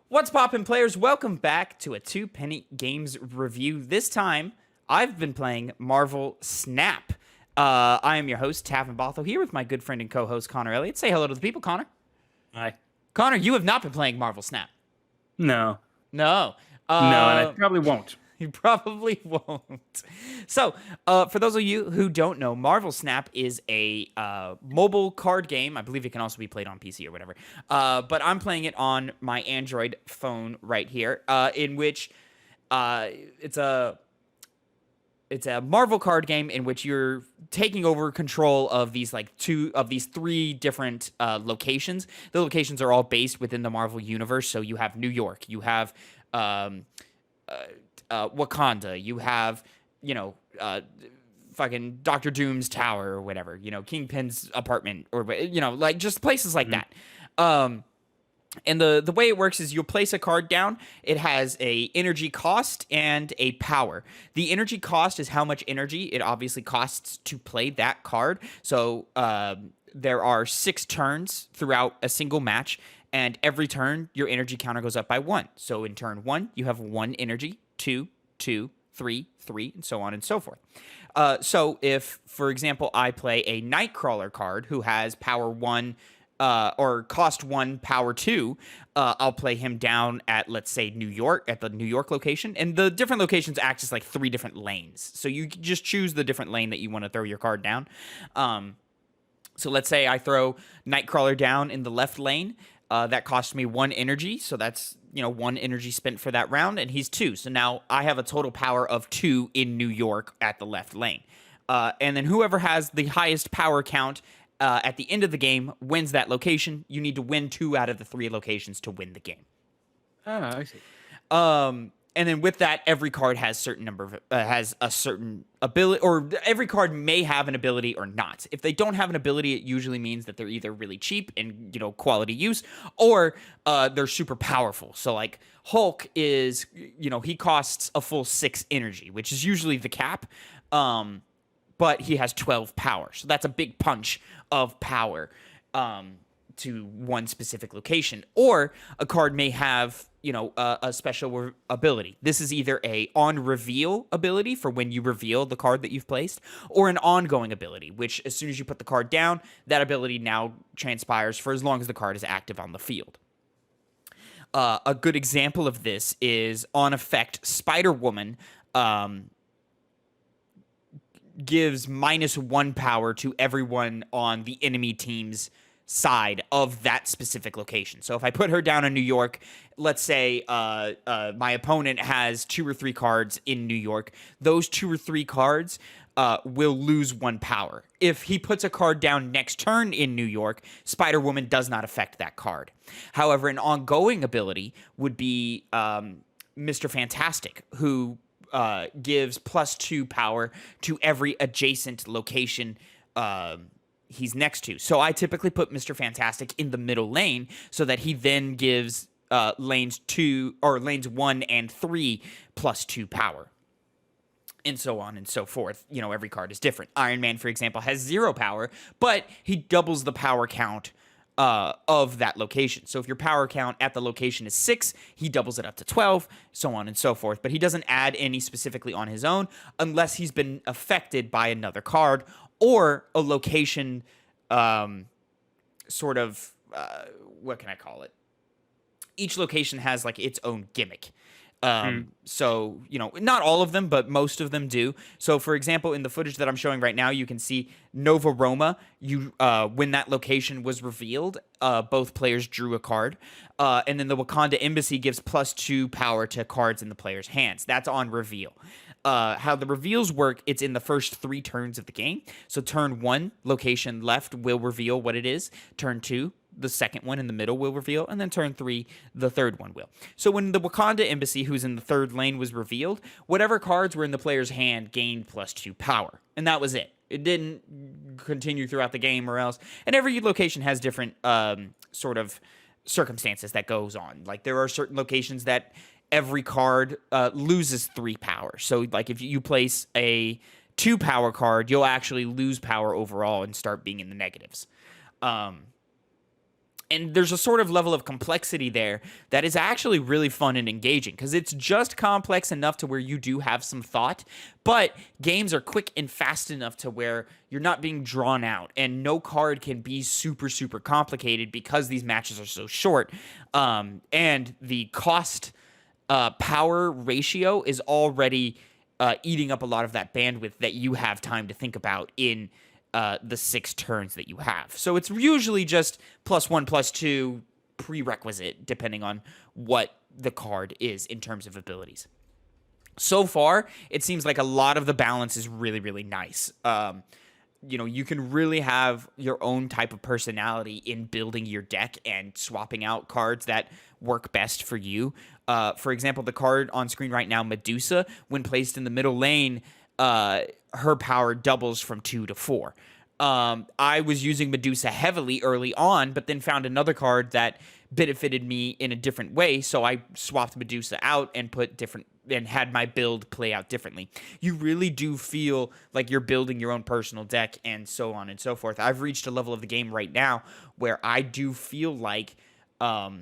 What's poppin', players? Welcome back to a Two Penny Games review. This time, I've been playing Marvel Snap. I am your host, Tavin Bothel, here with my good friend and co-host, Connor Elliott. Say hello to the people, Connor. Hi. Connor, you have not been playing Marvel Snap. No. No. No, and I probably won't. You probably won't. So, for those of you who don't know, Marvel Snap is a mobile card game. I believe it can also be played on PC or whatever. But I'm playing it on my Android phone right here, in which it's a Marvel card game in which you're taking over control of these three different locations. The locations are all based within the Marvel universe. So you have New York, you have Wakanda, you have, fucking Doctor Doom's tower or whatever, Kingpin's apartment or, like just places like that. And the way it works is you'll place a card down. It has a energy cost and a power. The energy cost is how much energy it obviously costs to play that card. So there are 6 turns throughout a single match, and every turn your energy counter goes up by 1. So in turn 1, you have 1 energy, 2, 2, 3, 3, and so on and so forth. So if, for example, I play a Nightcrawler card who has power 1 or cost 1, power 2, I'll play him down at, let's say, New York, at the New York location. And the different locations act as like 3 different lanes. So you just choose the different lane that you want to throw your card down. So let's say I throw Nightcrawler down in the left lane. That costs me 1 energy, so that's 1 energy spent for that round, and he's 2. So now I have a total power of 2 in New York at the left lane. And then whoever has the highest power count at the end of the game wins that location. You need to win 2 out of the 3 locations to win the game. Ah, I see. And then with that, every card has has a certain ability, or every card may have an ability or not. If they don't have an ability, it usually means that they're either really cheap and quality use, or they're super powerful. So like Hulk is, he costs a full 6 energy, which is usually the cap, but he has 12 power, so that's a big punch of power to one specific location. Or a card may have a special ability. This is either a on reveal ability for when you reveal the card that you've placed, or an ongoing ability, which as soon as you put the card down, that ability now transpires for as long as the card is active on the field. A good example of this is, on effect, Spider-Woman gives -1 power to everyone on the enemy team's side of that specific location. So if I put her down in New York, let's say my opponent has 2 or 3 cards in New York, those 2 or 3 cards will lose 1 power. If he puts a card down next turn in New York, Spider-Woman does not affect that card. However, an ongoing ability would be Mr. Fantastic, who gives +2 power to every adjacent location he's next to. So I typically put Mr. Fantastic in the middle lane so that he then gives lanes 1 and 3 +2 power. And so on and so forth. Every card is different. Iron Man, for example, has 0 power, but he doubles the power count of that location. So if your power count at the location is 6, he doubles it up to 12, so on and so forth. But he doesn't add any specifically on his own unless he's been affected by another card or a location, what can I call it? Each location has like its own gimmick. So, not all of them, but most of them do. So, for example, in the footage that I'm showing right now, you can see Nova Roma. When that location was revealed, both players drew a card. And then the Wakanda Embassy gives +2 power to cards in the player's hands. That's on reveal. How the reveals work, it's in the first 3 turns of the game. So turn 1, location left will reveal what it is. Turn 2, the second one in the middle will reveal, and then turn 3, the third one will. So when the Wakanda Embassy, who's in the 3rd lane, was revealed, whatever cards were in the player's hand gained +2 power, and that was it. It didn't continue throughout the game or else. And every location has different sort of circumstances that goes on. Like there are certain locations that every card loses 3 power. So like if you place a 2 power card, you'll actually lose power overall and start being in the negatives. And there's a sort of level of complexity there that is actually really fun and engaging because it's just complex enough to where you do have some thought, but games are quick and fast enough to where you're not being drawn out, and no card can be super, super complicated because these matches are so short. And the cost power ratio is already eating up a lot of that bandwidth that you have time to think about in the 6 turns that you have. So it's usually just +1, +2 prerequisite, depending on what the card is in terms of abilities. So far, it seems like a lot of the balance is really, really nice. You can really have your own type of personality in building your deck and swapping out cards that work best for you. For example, the card on screen right now, Medusa, when placed in the middle lane, her power doubles from 2 to 4. I was using Medusa heavily early on, but then found another card that benefited me in a different way, so I swapped Medusa out and had my build play out differently. You really do feel like you're building your own personal deck and so on and so forth. I've reached a level of the game right now where I do feel like I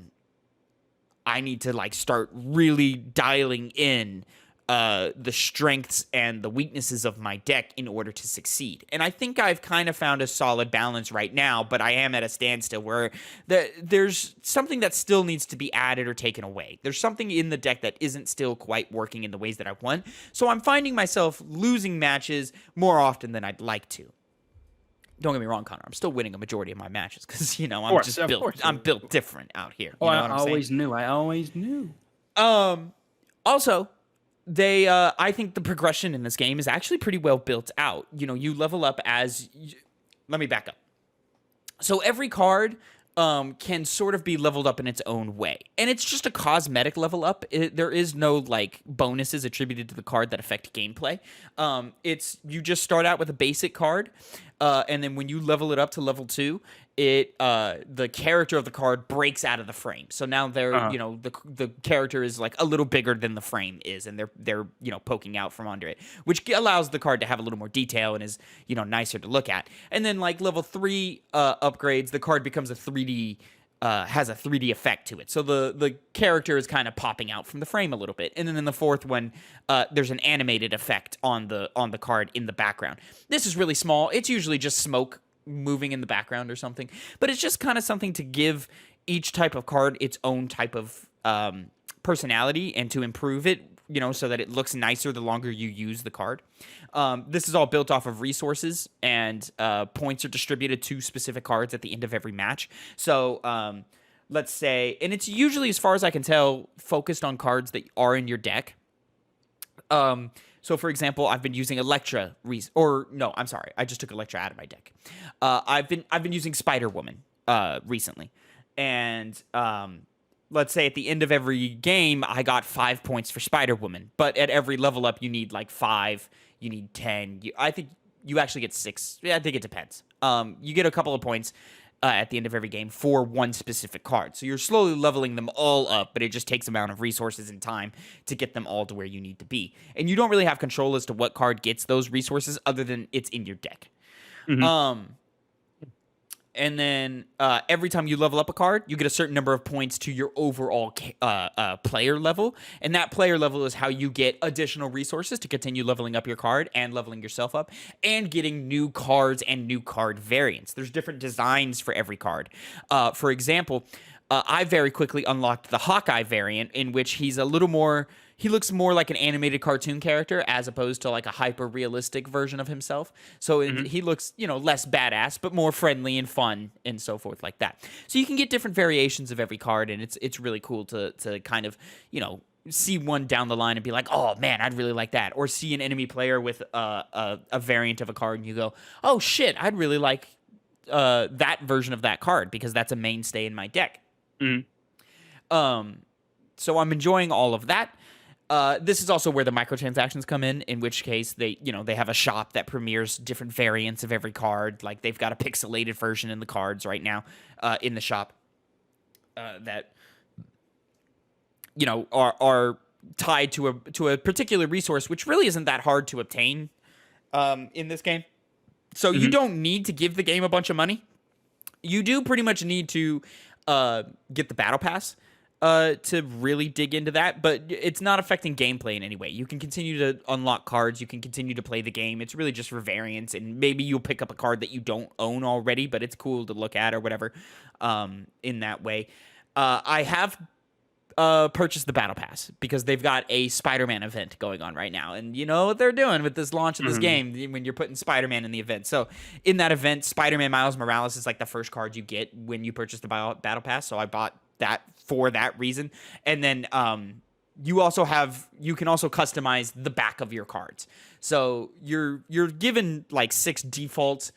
need to start really dialing in the strengths and the weaknesses of my deck in order to succeed. And I think I've kind of found a solid balance right now, but I am at a standstill where there's something that still needs to be added or taken away. There's something in the deck that isn't still quite working in the ways that I want. So I'm finding myself losing matches more often than I'd like to. Don't get me wrong, Connor. I'm still winning a majority of my matches because, I'm built different out here. I always knew. Also, I think the progression in this game is actually pretty well built out. You level up let me back up. So every card can sort of be leveled up in its own way. And it's just a cosmetic level up. There is no bonuses attributed to the card that affect gameplay. You just start out with a basic card, and then when you level it up to level 2, the character of the card breaks out of the frame. So now the character is a little bigger than the frame is, and they're poking out from under it, which allows the card to have a little more detail and is nicer to look at. And then level 3 upgrades, the card becomes a 3D has a 3D effect to it. So the character is kind of popping out from the frame a little bit. And then in the 4th one, there's an animated effect on the card in the background. This is really small. It's usually just smoke moving in the background or something. But it's just kind of something to give each type of card its own type of personality and to improve it, so that it looks nicer the longer you use the card. This is all built off of resources, and points are distributed to specific cards at the end of every match. So let's say, and it's usually, as far as I can tell, focused on cards that are in your deck. So, for example, I've been using Electra, I just took Electra out of my deck. I've been using Spider-Woman recently, and let's say at the end of every game, I got 5 points for Spider-Woman. But at every level up, you need 5, you need 10. I think you actually get 6. Yeah, I think it depends. You get a couple of points at the end of every game for one specific card. So you're slowly leveling them all up, but it just takes amount of resources and time to get them all to where you need to be. And you don't really have control as to what card gets those resources other than it's in your deck. Mm-hmm. And then every time you level up a card, you get a certain number of points to your overall player level. And that player level is how you get additional resources to continue leveling up your card and leveling yourself up and getting new cards and new card variants. There's different designs for every card. For example, I very quickly unlocked the Hawkeye variant, in which he's a little more... He looks more like an animated cartoon character as opposed to a hyper-realistic version of himself. So he looks, less badass, but more friendly and fun and so forth like that. So you can get different variations of every card, and it's really cool to kind of, see one down the line and be like, oh, man, I'd really like that. Or see an enemy player with a variant of a card, and you go, oh, shit, I'd really like that version of that card because that's a mainstay in my deck. So I'm enjoying all of that. This is also where the microtransactions come in which case they have a shop that premieres different variants of every card. They've got a pixelated version in the cards right now in the shop that are tied to a particular resource, which really isn't that hard to obtain in this game. So you don't need to give the game a bunch of money. You do pretty much need to get the battle pass to really dig into that, but it's not affecting gameplay in any way. You can continue to unlock cards, you can continue to play the game. It's really just for variance, and maybe you'll pick up a card that you don't own already, but it's cool to look at or whatever in that way. I have purchased the battle pass because they've got a Spider-Man event going on right now, and you know what they're doing with this launch of this game when you're putting Spider-Man in the event. So in that event, Spider-Man Miles Morales is like the first card you get when you purchase the battle pass, so I bought that for that reason. And then you can also customize the back of your cards. So you're given like 6 default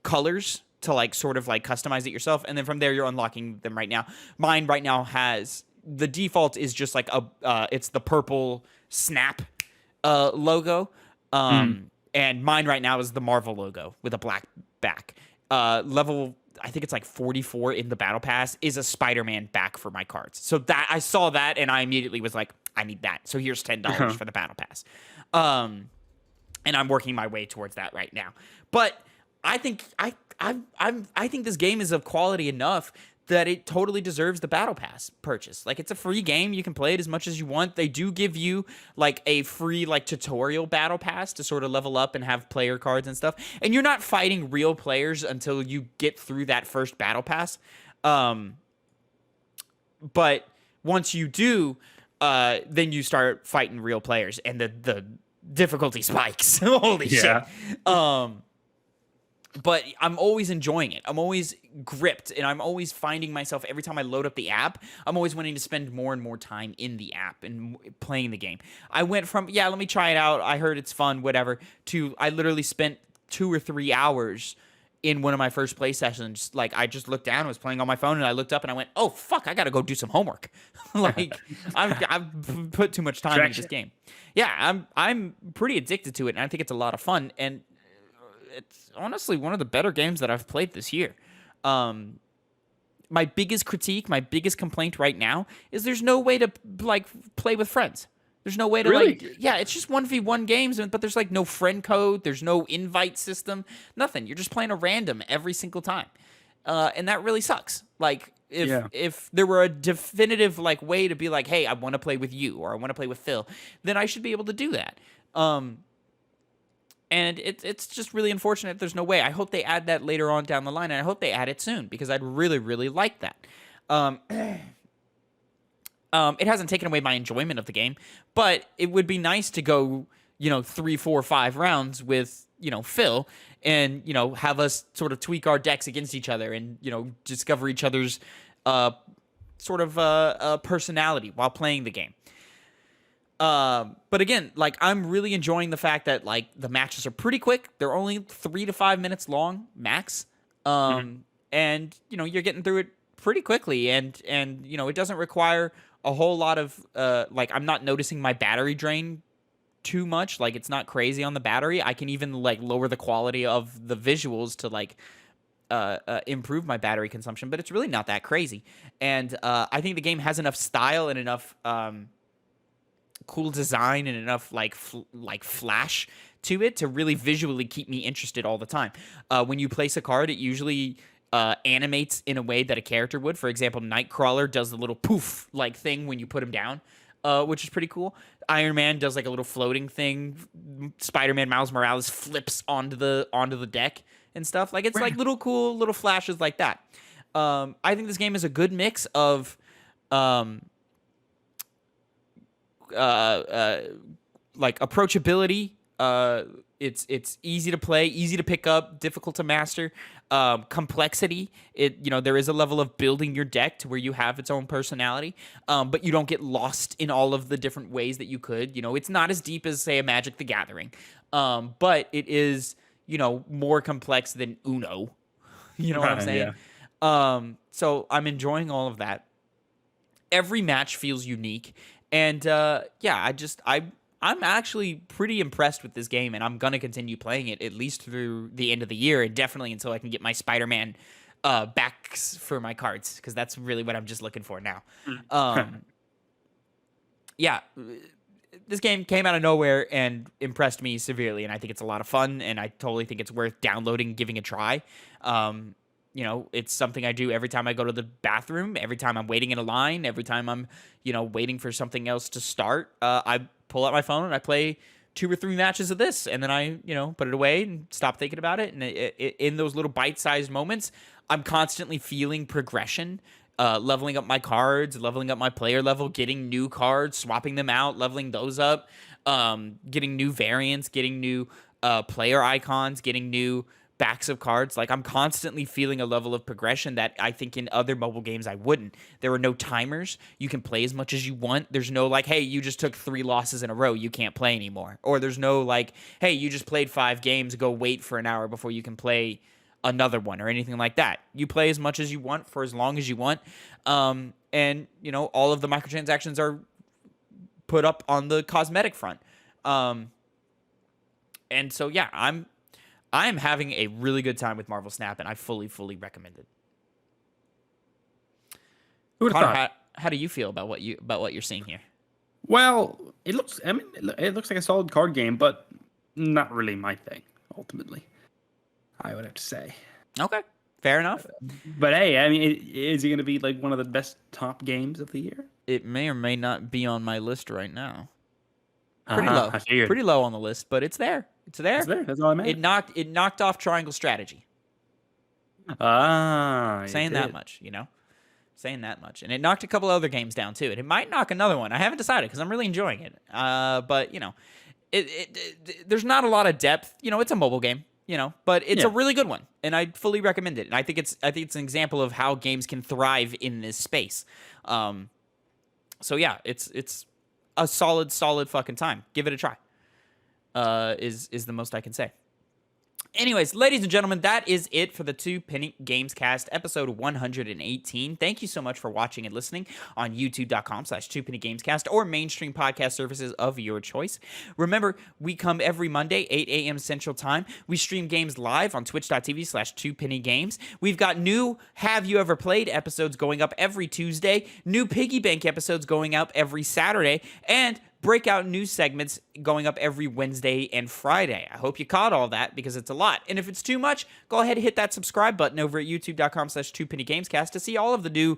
colors to like sort of like customize it yourself, and then from there you're unlocking them right now. Mine right now has the default is just like it's the purple snap logo, and mine right now is the Marvel logo with a black back. Level, I think it's like 44 in the battle pass, is a Spider-Man back for my cards. So that I saw that and I immediately was like, I need that. So here's $10 for the battle pass. And I'm working my way towards that right now. But I think I think this game is of quality enough that it totally deserves the battle pass purchase. Like, it's a free game. You can play it as much as you want. They do give you like a free like tutorial battle pass to sort of level up and have player cards and stuff. And you're not fighting real players until you get through that first battle pass. But once you do, then you start fighting real players, and the difficulty spikes. Holy shit. But I'm always enjoying it. I'm always gripped, and I'm always finding myself every time I load up the app, I'm always wanting to spend more and more time in the app and playing the game. I went from, let me try it out, I heard it's fun, whatever, to I literally spent 2 or 3 hours in one of my first play sessions. Like, I just looked down, I was playing on my phone, and I looked up and I went, oh, fuck, I got to go do some homework. Like, I've put too much time into this game. Yeah, I'm pretty addicted to it, and I think it's a lot of fun, and it's honestly one of the better games that I've played this year. My biggest critique, my biggest complaint right now is there's no way to like play with friends. There's no way to it's just 1v1 games, but there's like no friend code. There's no invite system, nothing. You're just playing a random every single time. And that really sucks. Like, if there were a definitive like way to be like, hey, I want to play with you, or I want to play with Phil, then I should be able to do that. And it's just really unfortunate there's no way. I hope they add that later on down the line, and I hope they add it soon, because I'd really, really like that. It hasn't taken away my enjoyment of the game, but it would be nice to go, 3, 4, 5 rounds with, Phil, and, have us sort of tweak our decks against each other and, discover each other's personality while playing the game. But again, like, I'm really enjoying the fact that like the matches are pretty quick. They're only 3 to 5 minutes long max. And you're getting through it pretty quickly, and it doesn't require a whole lot of like, I'm not noticing my battery drain too much. Like, it's not crazy on the battery. I can even like lower the quality of the visuals to like improve my battery consumption, but it's really not that crazy. And I think the game has enough style and enough cool design and enough like flash to it to really visually keep me interested all the time. When you place a card, it usually animates in a way that a character would. For example, Nightcrawler does the little poof like thing when you put him down, which is pretty cool. Iron Man does like a little floating thing. Spider-Man Miles Morales flips onto the deck and stuff. Like, it's like little cool little flashes like that. I think this game is a good mix of like approachability. It's easy to play, easy to pick up, difficult to master. Complexity. There is a level of building your deck to where you have its own personality, but you don't get lost in all of the different ways that you could. It's not as deep as, say, a Magic the Gathering, but it is, more complex than Uno. You know what I'm saying? Yeah. So I'm enjoying all of that. Every match feels unique. And I'm actually pretty impressed with this game, and I'm going to continue playing it at least through the end of the year, and definitely until I can get my Spider-Man backs for my cards, because that's really what I'm just looking for now. This game came out of nowhere and impressed me severely, and I think it's a lot of fun, and I totally think it's worth downloading and giving a try. it's something I do every time I go to the bathroom, every time I'm waiting in a line, every time I'm, waiting for something else to start. I pull out my phone and I play 2 or 3 matches of this, and then I, put it away and stop thinking about it. And in those little bite-sized moments, I'm constantly feeling progression, leveling up my cards, leveling up my player level, getting new cards, swapping them out, leveling those up, getting new variants, getting new player icons, getting new backs of cards. Like, I'm constantly feeling a level of progression that I think in other mobile games I wouldn't. There are no timers. You can play as much as you want. There's no like, hey, you just took 3 losses in a row, you can't play anymore. Or there's no like, hey, you just played 5 games, go wait for an hour before you can play another one, or anything like that. You play as much as you want for as long as you want. And all of the microtransactions are put up on the cosmetic front. And so yeah, I'm having a really good time with Marvel Snap, and I fully recommend it. Who would have Connor, thought? how do you feel about what you're seeing here? Well, it looks like a solid card game, but not really my thing, ultimately, I would have to say. Okay, fair enough. But hey, I mean, is it going to be like one of the best top games of the year? It may or may not be on my list right now. Pretty low on the list, but it's there. It's there. That's all I meant. It knocked off Triangle Strategy. Saying that much, saying that much, and it knocked a couple other games down too, and it might knock another one. I haven't decided because I'm really enjoying it. But there's not a lot of depth. It's a mobile game. But it's a really good one, and I fully recommend it. And I think it's an example of how games can thrive in this space. So yeah, it's a solid fucking time. Give it a try. Is the most I can say. Anyways, ladies and gentlemen, that is it for the Two Penny Games Cast, episode 118. Thank you so much for watching and listening on youtube.com/2pennygamescast or mainstream podcast services of your choice. Remember, we come every Monday, 8 a.m. Central Time. We stream games live on twitch.tv/2pennygames. We've got new Have You Ever Played episodes going up every Tuesday, new Piggy Bank episodes going up every Saturday, and breakout news segments going up every Wednesday and Friday. I hope you caught all that because it's a lot. And if it's too much, go ahead and hit that subscribe button over at youtube.com/2pennygamescast to see all of the new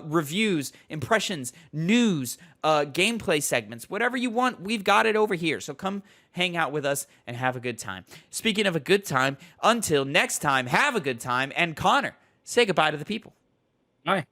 reviews, impressions, news, gameplay segments, whatever you want. We've got it over here. So come hang out with us and have a good time. Speaking of a good time, until next time, have a good time. And Connor, say goodbye to the people. Bye.